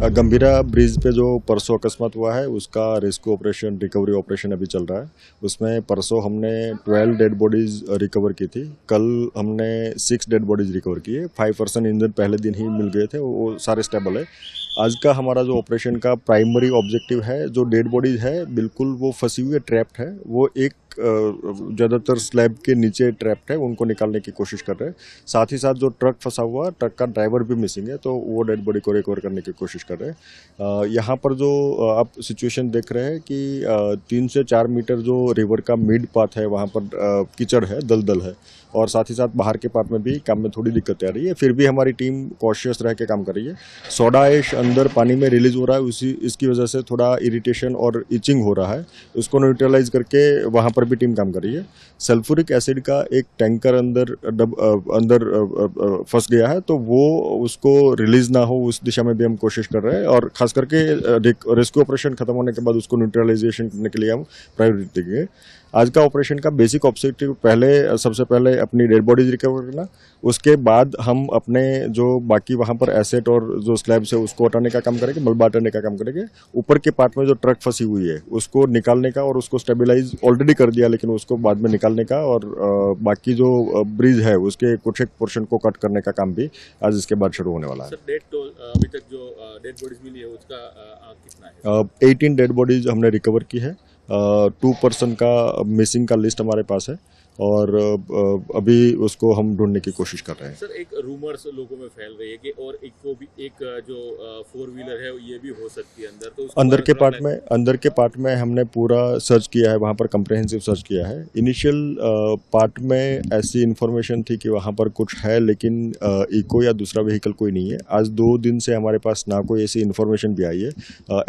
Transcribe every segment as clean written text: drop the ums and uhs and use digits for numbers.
गंभीरा bridge पे जो परसों अकस्मात हुआ है उसका रेस्क्यू ऑपरेशन रिकवरी ऑपरेशन अभी चल रहा है। उसमें परसों हमने 12 डेड बॉडीज रिकवर की थी। कल हमने 6 डेड बॉडीज रिकवर की है। 5 पर्सन इंजन पहले दिन ही मिल गए थे, वो सारे स्टेबल है। आज का हमारा जो ऑपरेशन का प्राइमरी ऑब्जेक्टिव है, जो डेड बॉडीज है बिल्कुल वो फंसी हुई है, ट्रैप्ड है, वो एक ज़्यादातर स्लैब के नीचे ट्रैप्ड है, उनको निकालने की कोशिश कर रहे हैं। साथ ही साथ जो ट्रक फंसा हुआ, ट्रक का ड्राइवर भी मिसिंग है, तो वो डेड बॉडी को रिकवर करने की कोशिश कर रहे हैं। यहाँ पर जो आप सिचुएशन देख रहे हैं कि 3 से 4 मीटर जो रिवर का मिड पाथ है वहाँ पर कीचड़ है, दलदल है, और साथ ही साथ बाहर के पार्ट में भी काम में थोड़ी दिक्कतें आ रही है। फिर भी हमारी टीम कॉशियस रह के काम कर रही है। सोडा ऐश अंदर पानी में रिलीज हो रहा है, इसकी वजह से थोड़ा इरिटेशन और इचिंग हो रहा है। उसको न्यूट्रलाइज करके वहाँ पर भी टीम काम कर रही है। सल्फ्यूरिक एसिड का एक टैंकर अंदर फंस गया है, तो वो उसको रिलीज ना हो उस दिशा में भी हम कोशिश कर रहे हैं, और खास करके रेस्क्यू ऑपरेशन खत्म होने के बाद उसको न्यूट्रलाइजेशन करने के लिए हम प्रायोरिटी देंगे। आज का ऑपरेशन का बेसिक ऑब्जेक्टिव सबसे पहले अपनी डेड बॉडीज रिकवर करना, उसके बाद हम अपने जो बाकी वहाँ पर एसेट और जो स्लैब्स है उसको हटाने का काम करेंगे, मलबा हटाने का काम करेंगे। ऊपर के पार्ट में जो ट्रक फंसी हुई है उसको निकालने का, और उसको स्टेबलाइज ऑलरेडी कर दिया, लेकिन उसको बाद में निकालने का, और बाकी जो ब्रिज है उसके कुछ एक पोर्शन को कट करने का काम भी आज इसके बाद शुरू होने वाला है। अभी तक जो डेड बॉडीज मिली है उसका कितना है? 18 डेड बॉडीज हमने रिकवर की है। 2 पर्सन का मिसिंग का लिस्ट हमारे पास है, और अभी उसको हम ढूंढने की कोशिश कर रहे हैं। सर, एक रूमर्स लोगों में फैल रही है कि और एक जो 4 व्हीलर है ये भी हो सकती है अंदर, तो अंदर के पार्ट में हमने पूरा सर्च किया है, वहाँ पर कंप्रहेंसिव सर्च किया है। इनिशियल पार्ट में ऐसी इन्फॉर्मेशन थी कि वहाँ पर कुछ है, लेकिन इको या दूसरा व्हीकल कोई नहीं है। आज 2 दिन से हमारे पास ना कोई ऐसी इन्फॉर्मेशन भी आई है।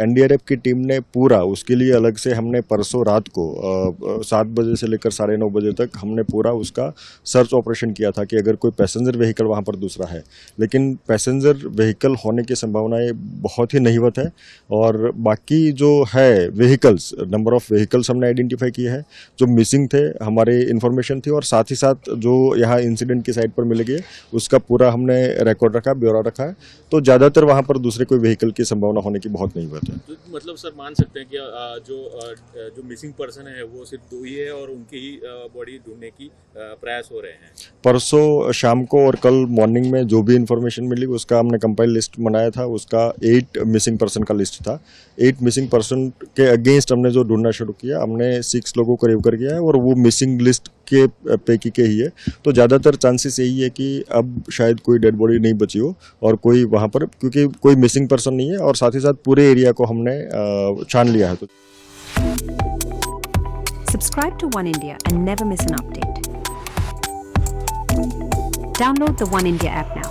एनडीआरएफ की टीम ने पूरा उसके लिए अलग से हमने परसों रात को 7 बजे से लेकर 9:30 बजे तक हमने पूरा उसका सर्च ऑपरेशन किया था कि अगर कोई पैसेंजर व्हीकल वहाँ पर दूसरा है, लेकिन पैसेंजर व्हीकल होने की संभावनाएं बहुत ही नहीवत है। और बाकी जो है व्हीकल्स, नंबर ऑफ व्हीकल्स हमने आइडेंटिफाई किए हैं जो मिसिंग थे, हमारे इन्फॉर्मेशन थी, और साथ ही साथ जो यहाँ इंसिडेंट की साइट पर मिले गए उसका पूरा हमने रिकॉर्ड रखा, ब्यौरा रखा है। तो ज़्यादातर वहाँ पर दूसरे कोई व्हीकल की संभावना होने की बहुत नहीवत है। तो मतलब सर मान सकते हैं कि जो मिसिंग पर्सन है वो सिर्फ 2 ही है और उनकी ही बॉडी ढूंढने की प्रयास हो रहे हैं। परसों शाम को और कल मॉर्निंग में जो भी इन्फॉर्मेशन मिली उसका हमने कंपाइल लिस्ट बनाया था, उसका 8 मिसिंग पर्सन का लिस्ट था। 8 मिसिंग पर्सन के अगेंस्ट हमने जो ढूंढना शुरू किया, हमने 6 लोगों को रिकवर किया है, और वो मिसिंग लिस्ट के पैकी के ही है। तो ज़्यादातर चांसेस यही है कि अब शायद कोई डेड बॉडी नहीं बची हो, और कोई वहाँ पर, क्योंकि कोई मिसिंग पर्सन नहीं है, और साथ ही साथ पूरे एरिया को हमने छान लिया है। तो Subscribe to One India and never miss an update. Download the One India app now.